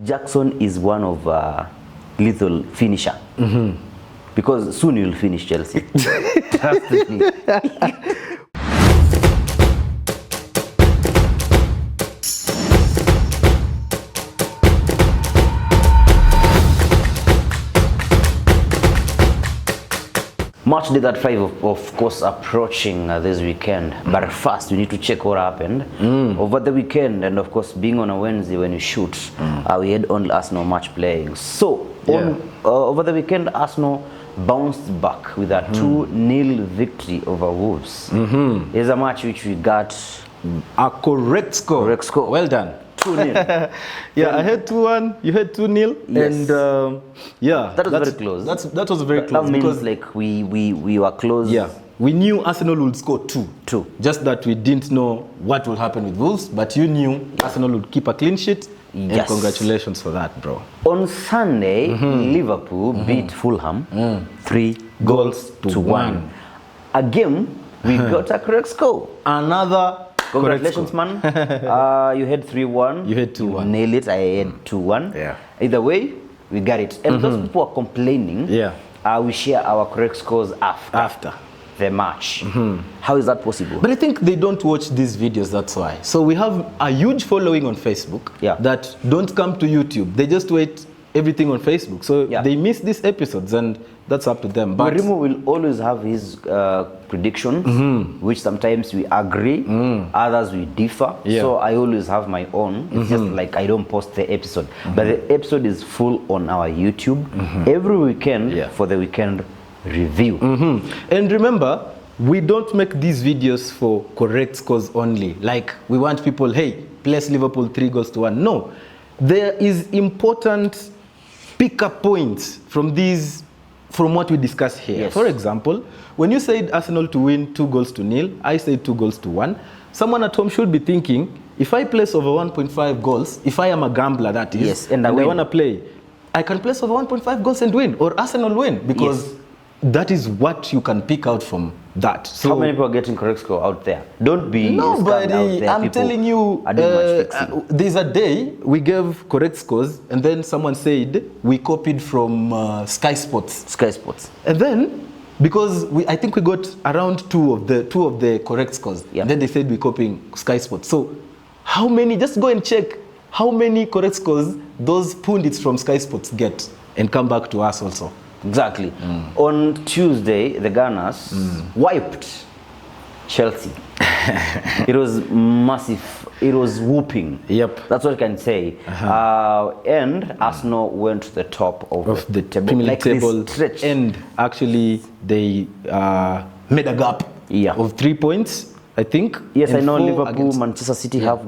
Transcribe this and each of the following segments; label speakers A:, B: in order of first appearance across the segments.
A: Jackson is one of lethal finisher. Because soon you'll finish Chelsea. Trust me. Matchday that 5 of course approaching this weekend, but first we need to check what happened over the weekend, and of course being on a Wednesday when you shoot, we had only Arsenal match playing. So over the weekend Arsenal bounced back with a 2-0 victory over Wolves. It's a match which we got
B: a correct score. Well done.
A: 2-0.
B: I had 2-1, you had 2-0,
A: yes.
B: And that
A: was very close.
B: That was very close.
A: That means like we were close.
B: Yeah, we knew Arsenal would score two. Just that we didn't know what will happen with Wolves, but you knew Arsenal would keep a clean sheet. Yes. And congratulations for that, bro.
A: On Sunday, Liverpool beat Fulham 3-1. A game we got a correct score.
B: Another.
A: Congratulations, man. You had 3-1.
B: You had 2-1.
A: You nailed it. I had 2-1.
B: Yeah.
A: Either way, we got it. And those people are complaining.
B: Yeah.
A: We share our correct scores after the match. How is that possible?
B: But I think they don't watch these videos, that's why. So we have a huge following on Facebook that don't come to YouTube. They just wait everything on Facebook. So they miss these episodes, and that's up to them. But
A: Remo will always have his predictions, which sometimes we agree, others we differ. So I always have my own. It's just like I don't post the episode. But the episode is full on our YouTube every weekend for the weekend review.
B: And remember, we don't make these videos for correct scores only. Like we want people, hey, place Liverpool 3-1. No, there is important pick-up points from what we discussed here.
A: Yes.
B: For example, when you said Arsenal to win 2-0, I said 2-1. Someone at home should be thinking, if I place over 1.5 goals, if I am a gambler, that is, and I want to play, I can place over 1.5 goals and win, or Arsenal win, because that is what you can pick out from that. So
A: how many people are getting correct score out there? Don't be
B: nobody.
A: Out there.
B: I'm telling you, there's a day we gave correct scores, and then someone said we copied from Sky Sports. And then because I think we got around two of the correct scores. And then they said we're copying Sky Sports. So how many? Just go and check how many correct scores those pundits from Sky Sports get, and come back to us also.
A: Exactly. On Tuesday, the Gunners wiped Chelsea. It was massive. It was whooping.
B: Yep.
A: That's what I can say. And Arsenal went to the top of the table.
B: Premier League table. And actually, they made a gap of 3 points, I think.
A: Yes, I know Liverpool, Manchester City have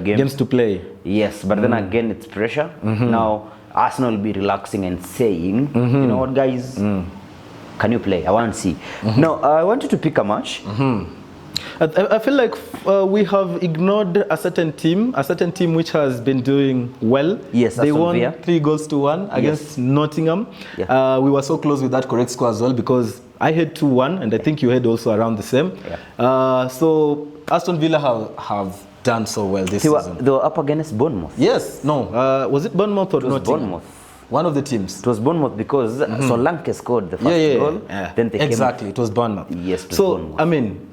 B: games to play.
A: Yes, but then again, it's pressure. Now, Arsenal will be relaxing and saying, you know what, guys, can you play? I want to see. No, I wanted to pick a match.
B: I feel like we have ignored a certain team which has been doing well.
A: Yes,
B: they won 3-1 against Nottingham. We were so close with that correct score as well, because I had 2-1, and I think you had also around the same. So Aston Villa have done so well this season. They
A: were up against Bournemouth.
B: Yes, no. Was it Bournemouth or Nottingham?
A: Bournemouth.
B: One of the teams.
A: It was Bournemouth because Solanke scored the first goal. Then they
B: exactly, it was Bournemouth.
A: Yes, it was Bournemouth.
B: I mean,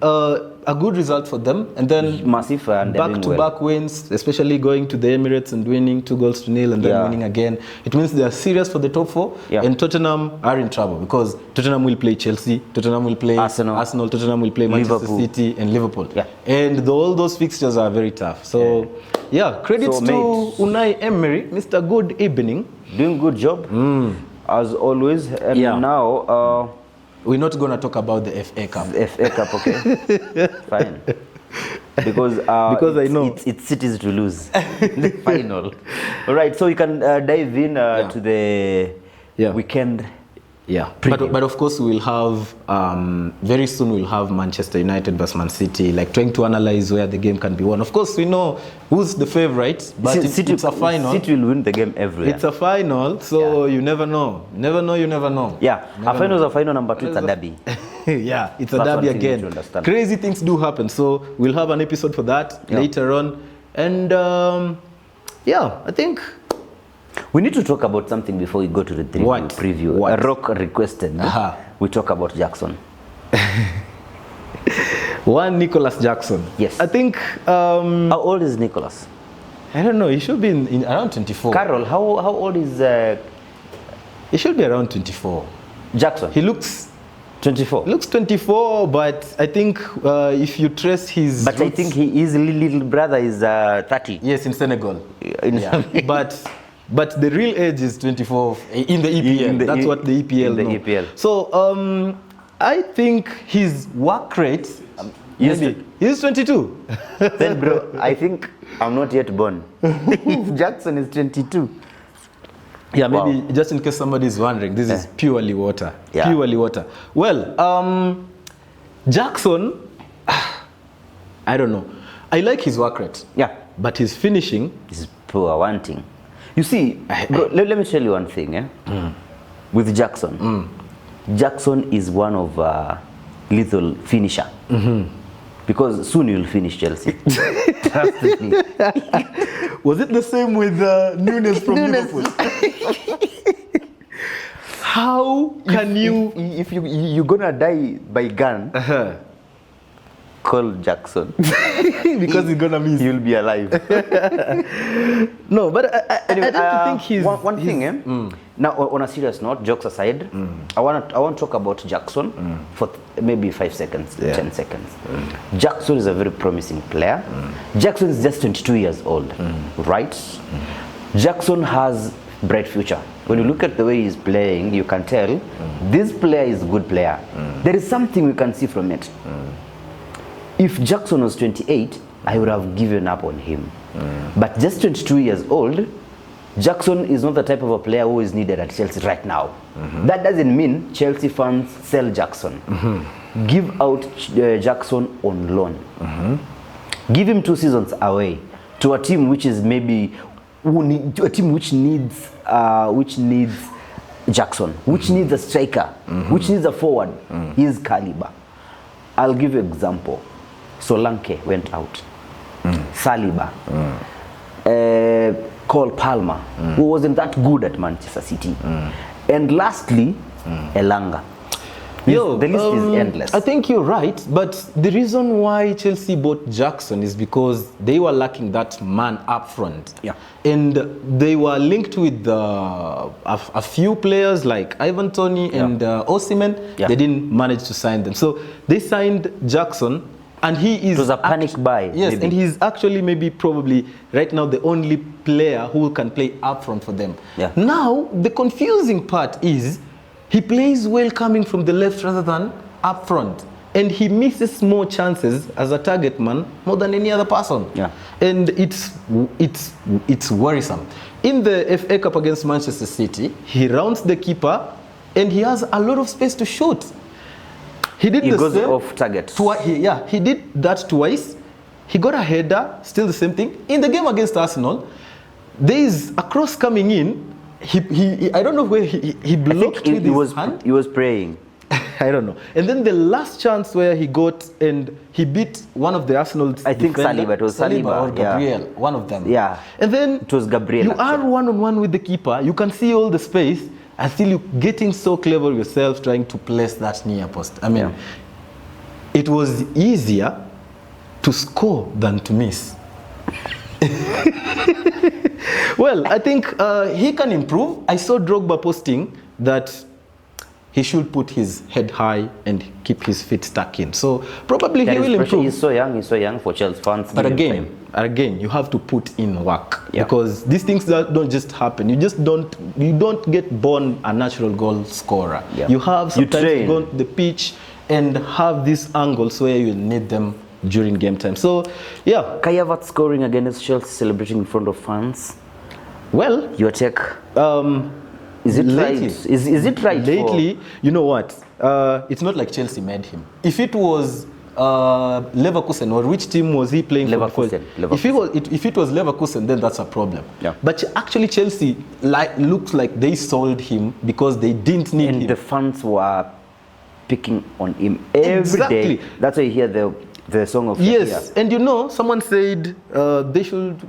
B: a good result for them, and then
A: massive and
B: back-to-back wins, especially going to the Emirates and winning 2-0 and then winning again. It means they are serious for the top 4, and Tottenham are in trouble because Tottenham will play Chelsea, Tottenham will play Arsenal, Tottenham will play Manchester City and Liverpool. And all those fixtures are very tough. So credits to Unai Emery, Mr. Good Evening.
A: Doing good job, as always. And now
B: we're not going to talk about the FA Cup.
A: FA Cup, okay. Fine. Because
B: I know
A: it's City's to lose the final. All right, so you can dive in to the weekend.
B: But of course we'll have very soon we'll have Manchester United versus Man City, like trying to analyze where the game can be won. Of course we know who's the favorite, but it's a final.
A: City will win the game every year.
B: It's a final, so you never know. You never know.
A: Yeah, a final is a final, number 2 it's a derby.
B: It's a derby again. Crazy things do happen, so we'll have an episode for that later on. And I think
A: We need to talk about something before we go to the preview.
B: What?
A: A Rock requested. We talk about Jackson.
B: One Nicholas Jackson.
A: Yes.
B: I think.
A: How old is Nicholas?
B: I don't know. He should be in around 24.
A: Carol, how old is?
B: He should be around 24.
A: Jackson.
B: He looks
A: 24.
B: Looks 24, but I think if you trace his.
A: But roots, I think his little brother is 30.
B: Yes, in Senegal. But the real age is 24 in the EPL. That's what the EPL know.
A: EPL.
B: So I think his work rate. He's 22.
A: Then, bro, I think I'm not yet born. Jackson is 22.
B: Yeah, maybe just in case somebody is wondering, this is purely water.
A: Yeah.
B: Purely water. Well, Jackson, I don't know. I like his work rate.
A: Yeah.
B: But his finishing
A: is poor, wanting. You see, bro, let me tell you one thing. With Jackson, Jackson is one of lethal finisher. Because soon you'll finish Chelsea. Trust me.
B: Was it the same with Nunes from Liverpool? How can
A: if you're gonna die by gun, call Jackson.
B: Because he's gonna miss.
A: You'll be alive.
B: No, but I don't think he's
A: one thing. Now, on a serious note, jokes aside, I want to talk about Jackson for maybe 5 seconds, 10 seconds. Jackson is a very promising player. Jackson is just 22 years old, right? Jackson has bright future. When you look at the way he's playing, you can tell this player is a good player. There is something we can see from it. If Jackson was 28, I would have given up on him. But just 22 years old, Jackson is not the type of a player who is needed at Chelsea right now. That doesn't mean Chelsea fans sell Jackson. Give out Jackson on loan. Give him 2 seasons away to a team which is maybe a team which needs Jackson, which needs a striker, which needs a forward. His caliber. I'll give you an example. Solanke went out. Saliba. Cole Palmer, who wasn't that good at Manchester City. And lastly, Elanga. The list is endless.
B: I think you're right, but the reason why Chelsea bought Jackson is because they were lacking that man up front.
A: Yeah.
B: And they were linked with a few players like Ivan Toney and Osimhen. Yeah. They didn't manage to sign them. So they signed Jackson. And he is.
A: It was a panic buy.
B: Yes,
A: maybe.
B: And he's actually probably right now the only player who can play up front for them.
A: Yeah.
B: Now, the confusing part is he plays well coming from the left rather than up front. And he misses more chances as a target man more than any other person.
A: Yeah.
B: And it's worrisome. In the FA Cup against Manchester City, he rounds the keeper and he has a lot of space to shoot. He
A: goes off target.
B: He did that twice. He got a header, still the same thing. In the game against Arsenal, there is a cross coming in. I don't know where he blocked with his hand.
A: He was praying.
B: I don't know. And then the last chance where he got and he beat one of the Arsenal
A: I think Saliba. It was Saliba
B: or Gabriel, one of them.
A: Yeah.
B: And then
A: it was Gabriel.
B: You are one-on-one with the keeper. You can see all the space. And still you're getting so clever yourself trying to place that near post. I mean, it was easier to score than to miss. Well, I think he can improve. I saw Drogba posting that he should put his head high and keep his feet stuck in. So probably he will improve.
A: He's so young for Chelsea fans.
B: But again, you have to put in work because these things don't just happen. You don't get born a natural goal scorer. Yeah. You have sometimes to go on the pitch and have these angles where you need them during game time. So yeah,
A: Kai Havertz scoring against Chelsea, celebrating in front of fans.
B: Well,
A: your take. Is it
B: lately,
A: right? Is it right?
B: Lately, you know what? It's not like Chelsea made him. If it was Leverkusen, or which team was he playing for?
A: Leverkusen.
B: If it was Leverkusen, then that's a problem.
A: Yeah.
B: But actually, Chelsea looks like they sold him because they didn't need him.
A: And the fans were picking on him every day. That's why you hear the song of
B: Yes, and you know, someone said they should.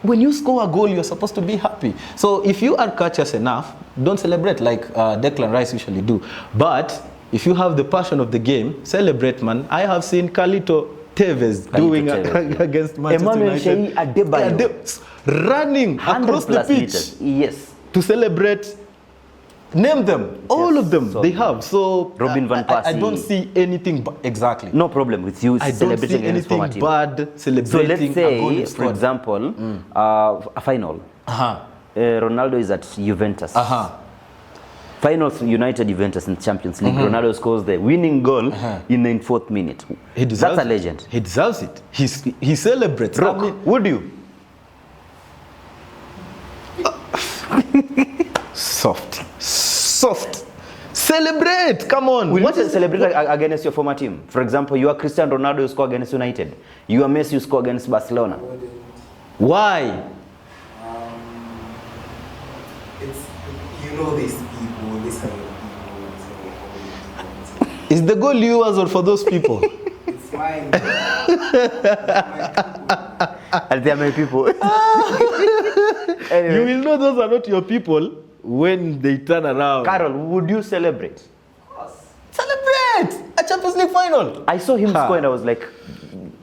B: when you score a goal, you're supposed to be happy. So if you are courteous enough, don't celebrate like Declan Rice usually do. But if you have the passion of the game, celebrate, man. I have seen Carlito Tevez doing against Manchester United.
A: Adebayo.
B: Running across the pitch.
A: Meters. Yes.
B: To celebrate. Name them. All of them. They have. So
A: Robin Van Persie.
B: I don't see anything exactly.
A: No problem with you celebrating
B: anything bad celebrating.
A: So let's say,
B: a goal
A: for example, a final. Ronaldo is at Juventus. Finals United Juventus in Champions League. Ronaldo scores the winning goal in the 4th minute. That's a legend.
B: He deserves it. He celebrates.
A: Rock, I mean, would you? Soft. Celebrate. Come on.
B: Will
A: you celebrate against your former team? For example, you are Cristiano Ronaldo, you score against United. You are Messi, you score against Barcelona.
B: Why?
C: You know these people, this kind of people.
B: Is the goal yours or for those people?
C: It's mine.
A: And there are many people.
B: Anyway. You will know those are not your people when they turn around.
A: Carol, would you celebrate?
C: Of course.
B: Celebrate a Champions League final.
A: I saw him score and I was like,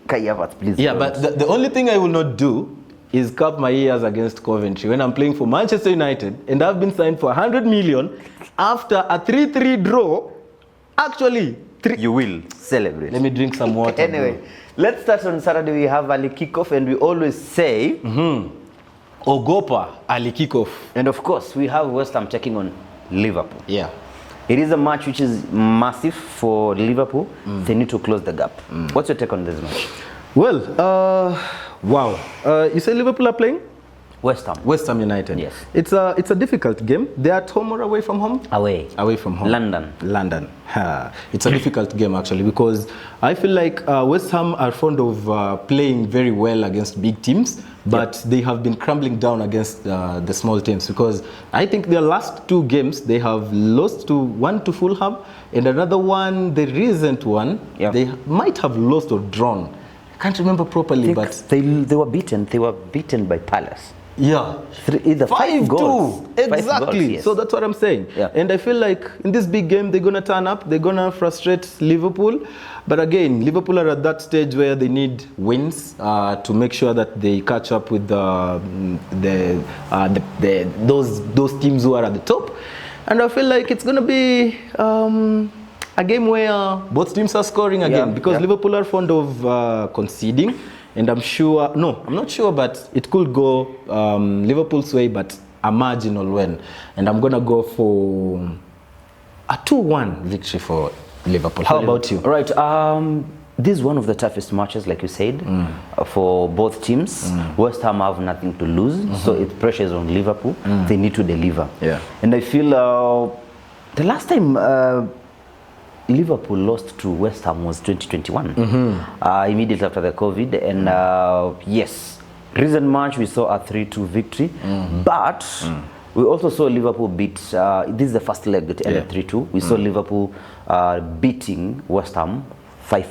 A: Kai Havertz, please.
B: Yeah, but the only thing I will not do is cup my ears against Coventry when I'm playing for Manchester United and I've been signed for 100 million after a 3-3 draw. Actually,
A: you will celebrate.
B: Let me drink some water.
A: Anyway, let's start on Saturday. We have early kickoff and we always say
B: Ogopa early kickoff.
A: And of course, we have West Ham taking on Liverpool.
B: Yeah.
A: It is a match which is massive for Liverpool. They need to close the gap. What's your take on this match?
B: Well, wow. You say Liverpool are playing?
A: West Ham
B: United.
A: Yes.
B: It's a difficult game. They're at home or away from home? Away from home.
A: London.
B: It's a difficult game actually because I feel like West Ham are fond of playing very well against big teams, but they have been crumbling down against the small teams because I think their last 2 games they have lost one to Fulham and another one, the recent one, they might have lost or drawn. I can't remember properly, but
A: they were beaten. They were beaten by Palace.
B: Yeah,
A: either 5 goals.
B: Exactly.
A: 5 goals, yes.
B: So that's what I'm saying.
A: Yeah.
B: And I feel like in this big game, they're gonna turn up. They're gonna frustrate Liverpool. But again, Liverpool are at that stage where they need wins to make sure that they catch up with those teams who are at the top. And I feel like it's gonna be a game where both teams are scoring again because Liverpool are fond of conceding. And I'm not sure, but it could go Liverpool's way, but a marginal win. And I'm going to go for a 2-1 victory for Liverpool. How about you?
A: All right. This is one of the toughest matches, like you said, for both teams. West Ham have nothing to lose, so it pressures on Liverpool. They need to deliver.
B: Yeah.
A: And I feel the last time Liverpool lost to West Ham was 2021, immediately after the COVID. And yes, recent match we saw a 3-2 victory, but we also saw Liverpool beat, this is the first leg that ended 3-2. We saw Liverpool beating West Ham 5-1?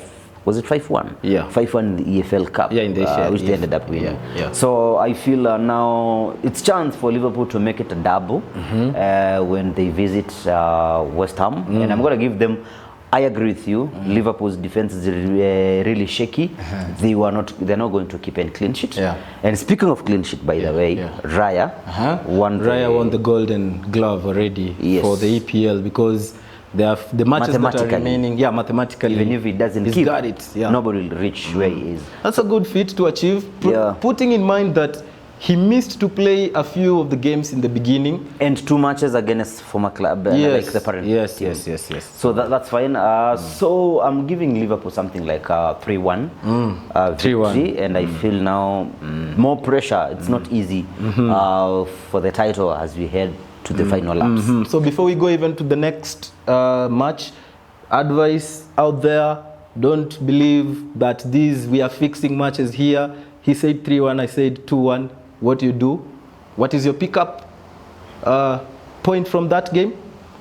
B: Yeah.
A: 5-1 in the EFL Cup,
B: in the EFL,
A: which they ended up winning.
B: Yeah.
A: So I feel now it's chance for Liverpool to make it a double when they visit West Ham. And I'm going to give them, I agree with you. Liverpool's defense is really shaky. They're not going to keep a clean sheet. And speaking of clean sheet, by the way, Raya won
B: the Golden Glove already for the EPL because the matches that are remaining. Yeah, mathematically,
A: even if he doesn't
B: he's
A: keep,
B: got it. Yeah.
A: Nobody will reach where he is.
B: That's a good feat to achieve. Putting in mind that he missed to play a few of the games in the beginning.
A: And 2 matches against former club, like the parent team.
B: Yes.
A: So that's fine. So I'm giving Liverpool something like 3-1 victory. And I feel now more pressure. It's not easy for the title as we head to the final laps.
B: So before we go even to the next match, advice out there, don't believe that we are fixing matches here. He said 3-1, I said 2-1. What do you do? What is your pickup point from that game?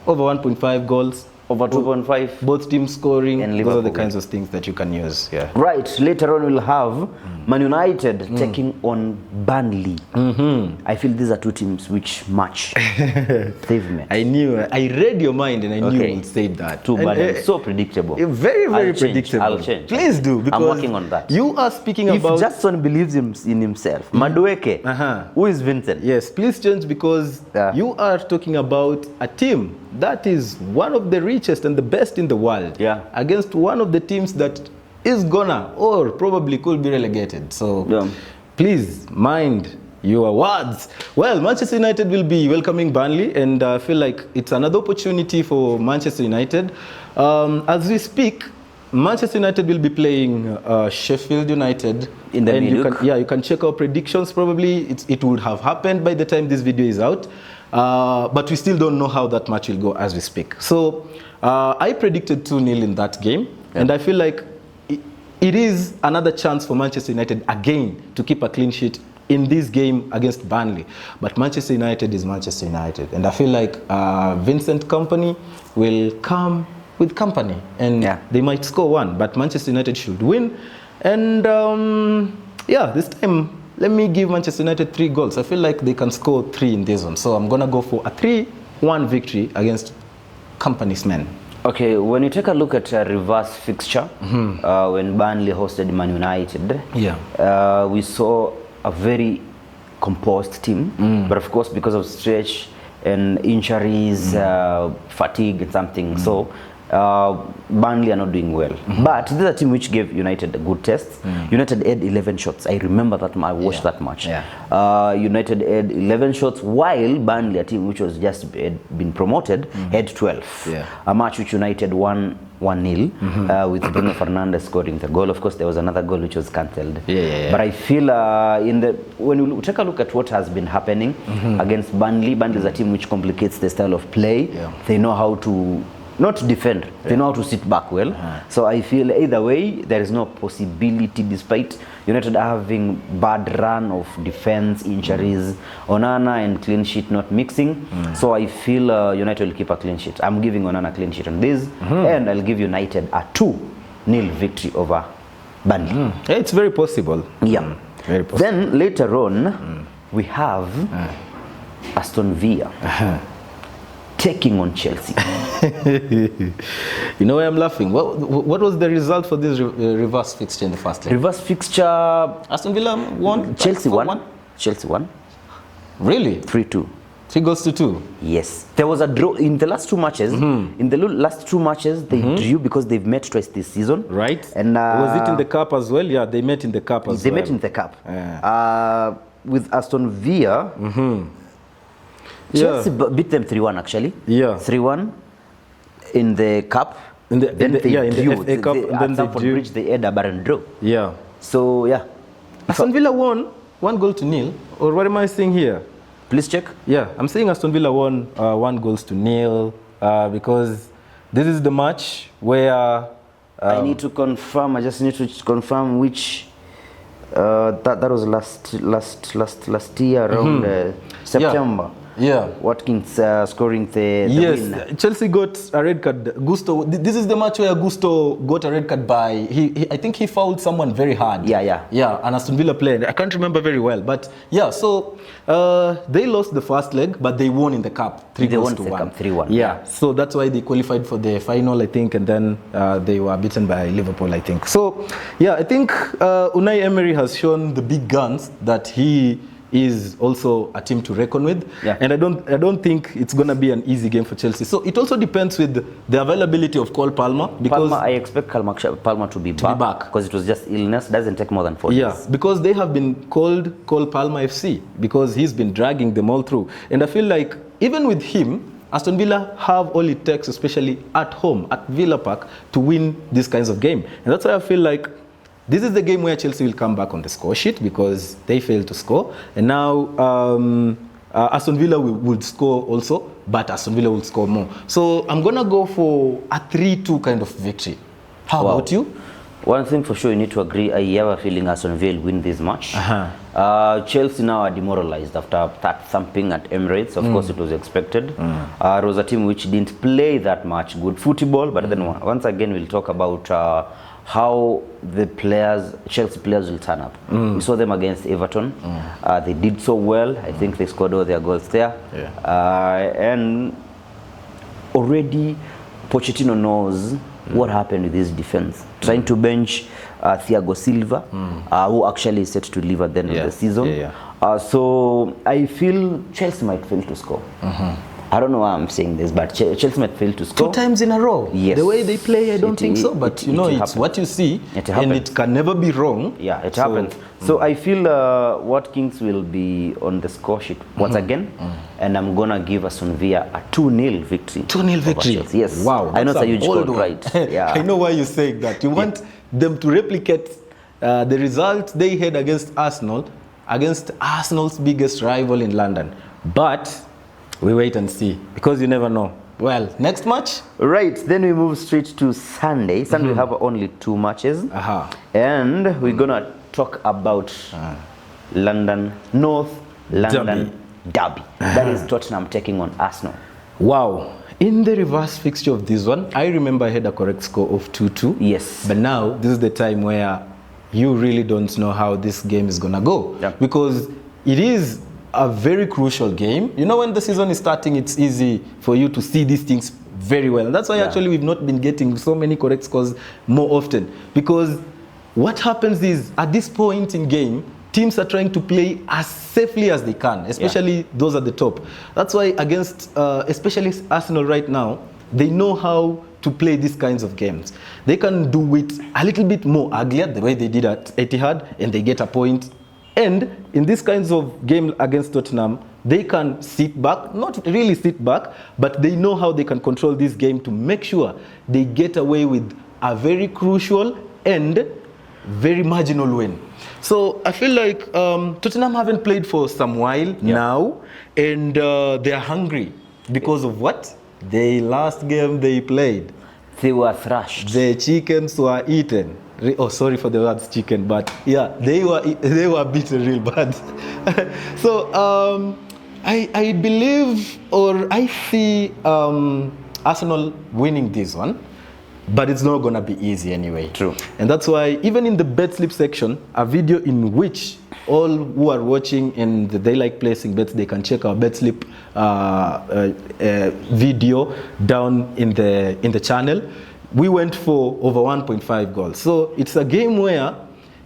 B: Over 1.5 goals.
A: Over 2.5.
B: Both teams scoring.
A: And
B: Those are
A: Liverpool
B: the kinds of things that you can use. Yeah.
A: Right, later on we'll have Man United taking on Burnley. I feel these are two teams which match. They've met.
B: I read your mind and I knew you would say that.
A: Too bad. So predictable.
B: Very, very predictable.
A: I'll change.
B: Please do, because
A: I'm working on that.
B: You are speaking
A: if
B: about...
A: Justin believes in himself, Madueke, who is Vincent?
B: Yes, please change, because you are talking about a team that is one of the richest and the best in the world against one of the teams that is gonna or probably could be relegated. So please mind your words. Well, Manchester United will be welcoming Burnley, and I feel like it's another opportunity for Manchester United. As we speak, Manchester United will be playing Sheffield United
A: in the
B: midweek. You can check our predictions. Probably it would have happened by the time this video is out. But we still don't know how that match will go as we speak. So I predicted 2-0 in that game, and I feel like it is another chance for Manchester United again to keep a clean sheet in this game against Burnley. But Manchester United is Manchester United, and I feel like Vincent Kompany will come with company, and they might score one, but Manchester United should win. And this time, let me give Manchester United 3 goals. I feel like they can score 3 in this one. So I'm going to go for a 3-1 victory against Kompany's men.
A: Okay, when you take a look at a reverse fixture, when Burnley hosted Man United, we saw a very composed team. But of course, because of stretch and injuries, fatigue and something, so Burnley are not doing well. But this is a team which gave United a good test. United had 11 shots. I remember that. I watched that match. United had 11 shots, while Burnley, a team which was just been promoted, had 12. A match which United won 1-0 with Bruno Fernandes scoring the goal. Of course, there was another goal which was cancelled. But I feel when you take a look at what has been happening against Burnley, Burnley is a team which complicates the style of play. They know how to not defend, they know how to sit back well. So I feel either way, there is no possibility, despite United having bad run of defense, injuries, Onana and clean sheet not mixing. So I feel United will keep a clean sheet. I'm giving Onana clean sheet on this, and I'll give United a 2-0 victory over Burnley.
B: It's very possible. Very possible.
A: Then later on, we have Aston Villa taking on Chelsea.
B: You know why I'm laughing? What was the result for this reverse fixture in the first leg?
A: Reverse fixture,
B: Aston Villa won.
A: Chelsea won. Chelsea won.
B: Really?
A: 3-2.
B: 3-2.
A: Yes. There was a draw in the last 2 matches. In the last 2 matches, they drew because they've met twice this season.
B: Right.
A: And
B: was it in the cup as well? Yeah, they met in the cup as well.
A: They met in the cup. With Aston Villa. Chelsea beat them 3-1 actually. 3-1 in the cup.
B: In the FA Cup,
A: and then Stamford Bridge they had a barren draw. So
B: Aston Villa won 1-0, or what am I saying here?
A: Please check.
B: I'm saying Aston Villa won 1-0 because this is the match where
A: I need to confirm. I just need to confirm which. That was last year around September. Watkins scoring the win.
B: Chelsea got a red card. Gusto. This is the match where Gusto got a red card by I think he fouled someone very hard. An Aston Villa player. I can't remember very well, but so they lost the first leg, but they won in the cup 3-1. So that's why they qualified for the final, I think, and then they were beaten by Liverpool, I think. So I think Unai Emery has shown the big guns that he is also a team to reckon with, and I don't think it's gonna be an easy game for Chelsea. So it also depends with the availability of Cole Palmer, because
A: I expect Palmer to be back because it was just illness. Doesn't take more than 4 days.
B: Because they have been called Cole Palmer FC because he's been dragging them all through, and I feel like even with him, Aston Villa have all it takes, especially at home at Villa Park, to win these kinds of game, and that's why I feel like this is the game where Chelsea will come back on the score sheet because they failed to score. And now Aston Villa would score also, but Aston Villa will score more. So I'm going to go for a 3-2 kind of victory. How about you?
A: One thing for sure you need to agree, I have a feeling Aston Villa will win this match. Chelsea now are demoralized after that thumping at Emirates. Of course, it was expected. It was a team which didn't play that much good football, but then once again, we'll talk about how the players, Chelsea players, will turn up. We saw them against Everton. They did so well. I think they scored all their goals there. And already Pochettino knows what happened with his defense. Trying to bench Thiago Silva, who actually is set to leave at the end of the season. So I feel Chelsea might fail to score. I don't know why I'm saying this, but Chelsea might fail to score.
B: 2 times in a row.
A: Yes.
B: The way they play, I don't think so. But you know, it's what you see, and it can never be wrong.
A: Yeah, it happens. So I feel Watkins will be on the score sheet once again, and I'm gonna give Aston Villa a 2-0 victory.
B: 2-0 victory.
A: Yes.
B: Wow.
A: I know it's a huge goal, right? Yeah.
B: I know why you're saying that. You want them to replicate the result they had against Arsenal, against Arsenal's biggest rival in London. But we wait and see, because you never know. Well, next match?
A: Right, then we move straight to Sunday. Sunday we have only 2 matches. And we're gonna talk about North London Derby. That is Tottenham taking on Arsenal.
B: Wow. In the reverse fixture of this one, I remember I had a correct score of 2-2.
A: Yes.
B: But now, this is the time where you really don't know how this game is gonna go. Because it is a very crucial game. You know, when the season is starting, it's easy for you to see these things very well. And that's why actually we've not been getting so many correct scores more often. Because what happens is, at this point in game, teams are trying to play as safely as they can, especially those at the top. That's why against, especially Arsenal right now, they know how to play these kinds of games. They can do it a little bit more uglier, the way they did at Etihad, and they get a point. And in these kinds of games against Tottenham, they can sit back, not really sit back, but they know how they can control this game to make sure they get away with a very crucial and very marginal win. So I feel like Tottenham haven't played for some while now, and they're hungry because of what? The last game they played,
A: they were thrashed.
B: The chickens were eaten. Oh, sorry for the words chicken, but yeah, they were beaten real bad. So I believe, or I see Arsenal winning this one, but it's not gonna be easy anyway.
A: True.
B: And that's why even in the bet slip section, a video in which all who are watching and they like placing bets, they can check our bet slip video down in the channel. We went for over 1.5 goals. So it's a game where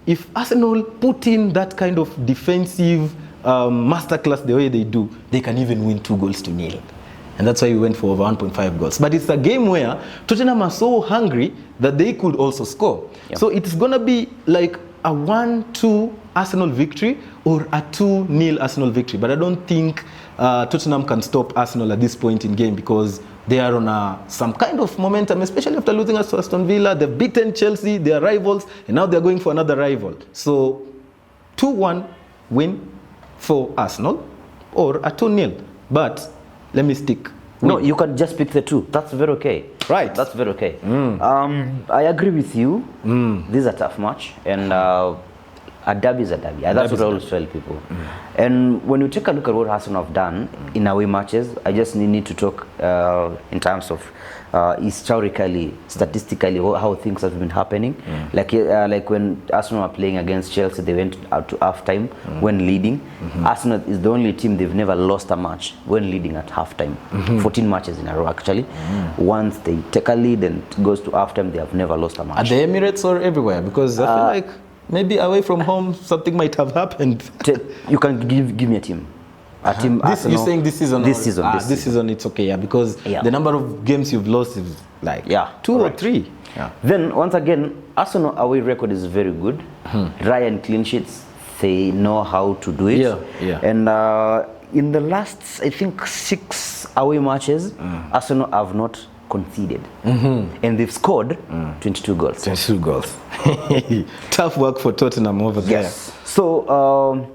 B: if Arsenal put in that kind of defensive masterclass the way they do, they can even win 2-0. And that's why we went for over 1.5 goals. But it's a game where Tottenham are so hungry that they could also score. So it's going to be like a 1-2 Arsenal victory or a 2-0 Arsenal victory. But I don't think Tottenham can stop Arsenal at this point in game, because they are on some kind of momentum, especially after losing to Aston Villa. They've beaten Chelsea, their rivals, and now they're going for another rival. So 2-1 win for Arsenal or a 2-0. But let me stick.
A: No, you can just pick the 2. That's very okay.
B: Right.
A: That's very okay. I agree with you. This is a tough match, and a derby is a derby. That's what I always tell people. And when you take a look at what Arsenal have done in away matches, I just need to talk in terms of historically, statistically, how things have been happening. Like when Arsenal were playing against Chelsea, they went out to halftime when leading. Arsenal is the only team they've never lost a match when leading at halftime. 14 matches in a row, actually. Once they take a lead and it goes to halftime, they have never lost a match.
B: At the Emirates or everywhere? Because I feel like maybe away from home, something might have happened.
A: You can give me a team. A team.
B: You're saying this season?
A: This season.
B: This season it's okay, because the number of games you've lost is like 2 or 3.
A: Then once again, Arsenal away record is very good. Ryan clean sheets. They know how to do it. And in the last, I think, 6 away matches, Arsenal have not conceded, and they've scored 22 goals.
B: 22 goals. Tough work for Tottenham over there.
A: So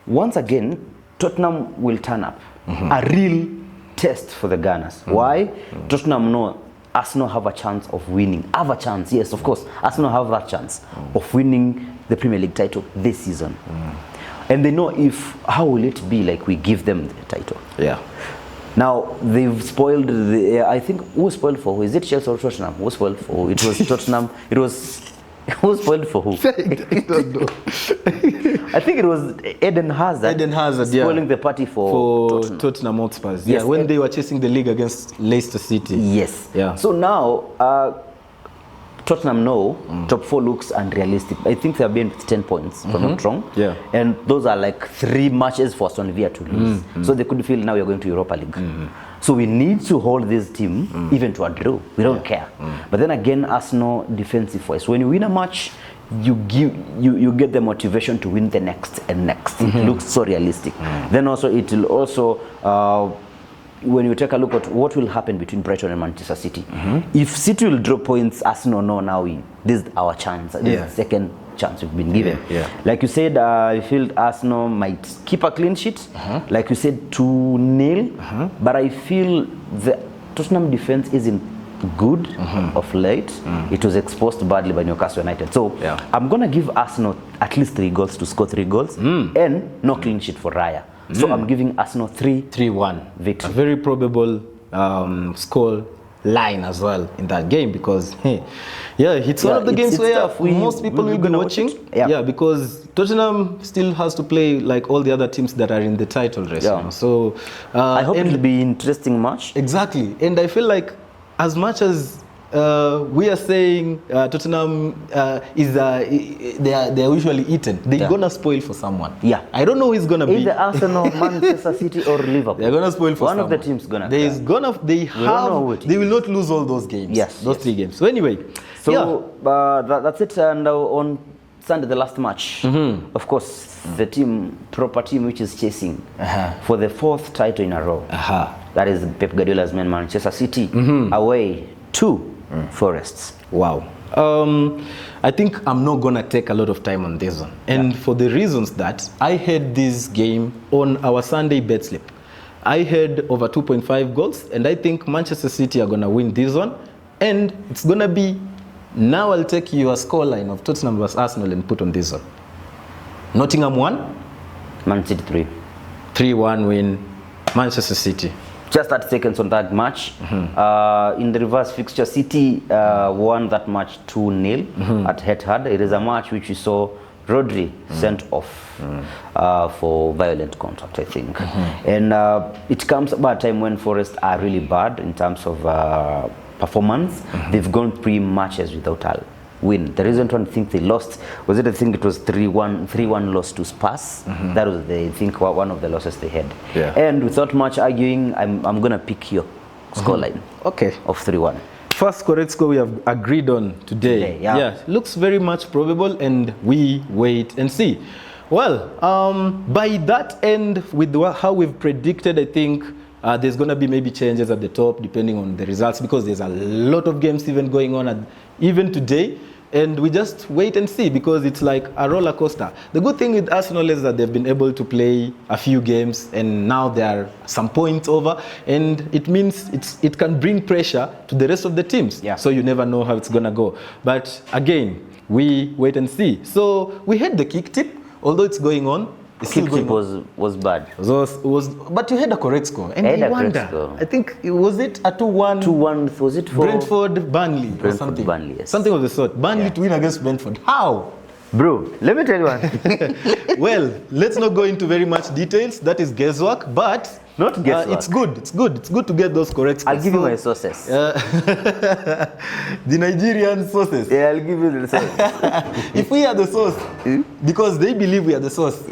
A: once again, Tottenham will turn up. A real test for the Gunners. Why? Tottenham know Arsenal have a chance of winning. Have a chance, yes, of course. Arsenal have that chance of winning the Premier League title this season. And they know how will it be like we give them the title.
B: Yeah.
A: Now they've spoiled the. I think who spoiled for who? Is it Chelsea or Tottenham? Who spoiled for who? It was Tottenham. It was who spoiled for who?
B: I don't know.
A: I think it was Eden Hazard.
B: Eden Hazard,
A: spoiling the party for
B: Tottenham Hotspurs.
A: Yes,
B: Yeah, when they were chasing the league against Leicester City.
A: Yes.
B: Yeah.
A: So now Tottenham know top 4 looks unrealistic. I think they have been with 10 points, if I'm not wrong.
B: Yeah.
A: And those are like 3 matches for Aston Villa to lose. So they could feel now we're going to Europa League. So we need to hold this team even to a draw. We don't care. But then again, Arsenal defensive wise, when you win a match, you get the motivation to win the next and next. It looks so realistic. Then also it will also when you take a look at what will happen between Brighton and Manchester City, if City will drop points, Arsenal know now this is our chance. This is the second chance we've been given. Like you said, I feel Arsenal might keep a clean sheet. Like you said, 2-0. But I feel the Tottenham defense isn't good of late. It was exposed badly by Newcastle United. So I'm going to give Arsenal at least 3 goals to score 3 goals and no clean sheet for Raya. So I'm giving Arsenal 3-1 victory.
B: A very probable score line as well in that game because it's one of the games where most people will be watching. Because Tottenham still has to play like all the other teams that are in the title race. So
A: I hope it'll be an interesting match.
B: Exactly. And I feel like as much as we are saying Tottenham they are usually eaten. They're gonna spoil for someone. I don't know who it's gonna be.
A: Either Arsenal, Manchester City, or Liverpool.
B: They're gonna spoil for
A: one
B: someone.
A: of the teams gonna.
B: They will not lose all those games. Those 3 games. So anyway,
A: so that's it. And on Sunday, the last match, of course, the proper team which is chasing for the 4th title in a row. That is Pep Guardiola's men, Manchester City, away to Forests.
B: Wow. I think I'm not gonna take a lot of time on this one, and for the reasons that I had this game on our Sunday bet slip. I had over 2.5 goals, and I think Manchester City are gonna win this one, and it's gonna be. Now I'll take your scoreline of Tottenham vs Arsenal and put on this one. Nottingham 1,
A: Man City 3.
B: 3-1 win, Manchester City.
A: Just 30 seconds on that match. In the reverse fixture, City won that match 2-0 at Etihad. It is a match which we saw Rodri sent off for violent contact, I think. And it comes about a time when Forest are really bad in terms of performance. They've gone 3 matches without a win. The reason I think they lost was I think it was 3-1 loss to Spurs. That was I think one of the losses they had. And without much arguing, I'm gonna pick your scoreline. Of 3-1.
B: First correct score we have agreed on today. Looks very much probable, and we wait and see. Well, by that end, with how we've predicted, I think there's going to be maybe changes at the top depending on the results, because there's a lot of games even going on even today. And we just wait and see, because it's like a roller coaster. The good thing with Arsenal is that they've been able to play a few games, and now there are some points over, and it means it can bring pressure to the rest of the teams. So you never know how it's gonna go. But again, we wait and see. So we had the kick tip, although it's going on.
A: Kick tip was bad.
B: But you had a correct score. And I wonder, I think, was it a 2-1?
A: 2-1, was it for
B: Brentford, Burnley or something?
A: Burnley, yes.
B: Something of the sort. Burnley to win against Brentford. How?
A: Bro, let me tell you one.
B: Well, let's not go into very much details. That is guesswork, but
A: not guesswork.
B: It's good. It's good. It's good to get those correct scores.
A: I'll give you my sources.
B: The Nigerian sources.
A: Yeah, I'll give you the sources.
B: If we are the source, because they believe we are the source.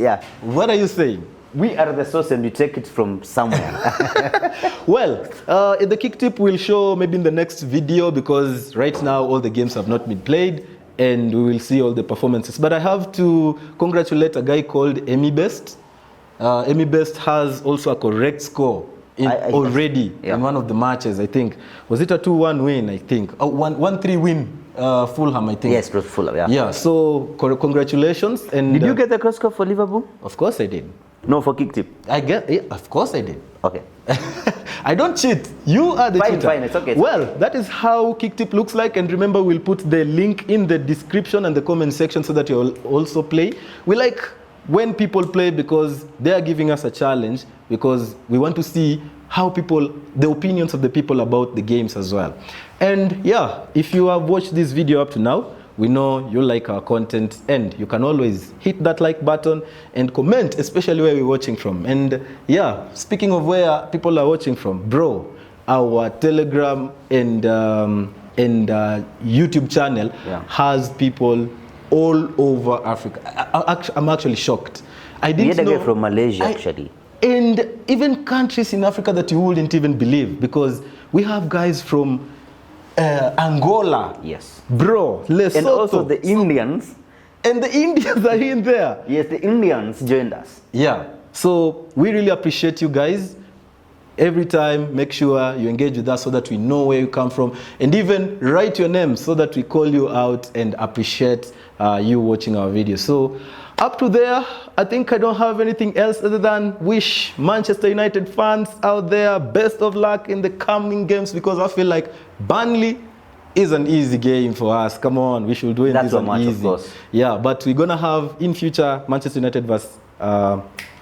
B: What are you saying?
A: We are the source and we take it from somewhere.
B: Well, the kick tip will show maybe in the next video, because right now all the games have not been played, and we will see all the performances. But I have to congratulate a guy called Emi Best. Emi Best has also a correct score already in one of the matches, I think. Was it a 2-1 win, I think? 1-3 win, Fulham, I think.
A: Yes, it was Fulham, yeah.
B: So congratulations. And
A: did you get the cross score for Liverpool?
B: Of course I did.
A: No, for kick tip.
B: Of course I did.
A: Okay.
B: I don't cheat. You are the cheater.
A: Fine, it's okay.
B: Well, that is how KickTip looks like. And remember, we'll put the link in the description and the comment section so that you'll also play. We like when people play because they are giving us a challenge, because we want to see how people, the opinions of the people about the games as well. And yeah, if you have watched this video up to now, we know you like our content, and you can always hit that like button and comment, especially where we're watching from. And yeah, speaking of where people are watching from, bro, our Telegram and YouTube channel has people all over Africa. I'm actually shocked. I didn't know.
A: We had a guy from Malaysia, actually.
B: And even countries in Africa that you wouldn't even believe, because we have guys from Angola.
A: Yes.
B: Bro, Lesotho.
A: And also the Indians.
B: And the Indians are in there.
A: Yes, the Indians joined us.
B: Yeah. So we really appreciate you guys. Every time, make sure you engage with us so that we know where you come from. And even write your name so that we call you out and appreciate you watching our videos. So up to there, I think I don't have anything else other than wish Manchester United fans out there best of luck in the coming games, because I feel like Burnley is an easy game for us. Come on, we should do it. This one easy. Of course. Yeah, but we're gonna have in future Manchester United versus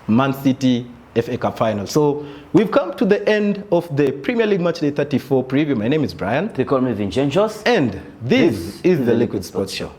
B: Man City FA Cup final. So we've come to the end of the Premier League Matchday 34 preview. My name is Brian.
A: They call me Vincenzo.
B: And this is the Liquid Sports Show.